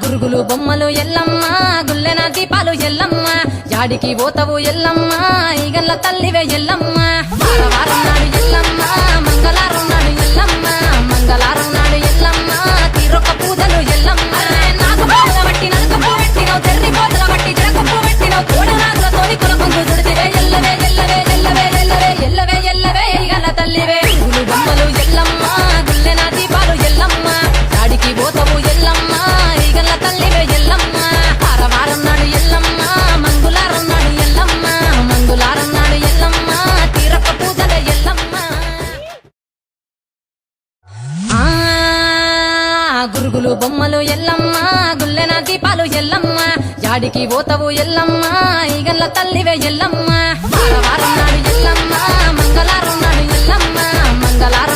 గురుగులు బొమ్మలు ఎల్లమ్మ గుల్లెన దీపాలు ఎల్లమ్మ యాడికి పోతవు ఎల్లమ్మ ఈగల్ల తల్లివే ఎల్లమ్మ వారం నాడు ఎల్లమ్మ మంగళారం నాడు ఎల్లమ్మ మంగళారం నాడు ఎల్లమ్మ తీరొక్క పూజలు ఎల్లమ్మ నాకు పూల బట్టి నలుకప్పు పెట్టినవు తెర్రి పోతల బట్టి జరకప్పు పెట్టినవు కోడరాజులతోని కులపంగు దుడితివే ఎల్లవే ఎల్లవే ఎల్లవే ఎల్లవే ఎల్లవే ఎల్లవే ఈగల్ల తల్లివే గురుగులు బొమ్మలు ఎల్లమ్మ గుల్లెన దీపాలు ఎల్లమ్మ యాడికి పోతవు ఎల్లమ్మ ఈగల్ల తల్లివే ఎల్లమ్మ వారం నాడు ఎల్లమ్మ మంగళారం నాడు ఎల్లమ్మ మంగళారం నాడు ఎల్లమ్మ తీరొక్క పూజల ఎల్లమ్మ గురుగులు బొమ్మలు ఎల్లమ్మ గుల్లెన దీపాలు ఎల్లమ్మ యాడికి పోతవు ఎల్లమ్మ ఈగల్ల తల్లివే ఎల్లమ్మ వారం నాడు ఎల్లమ్మ మంగళారం నాడు ఎల్లమ్మ మంగళారం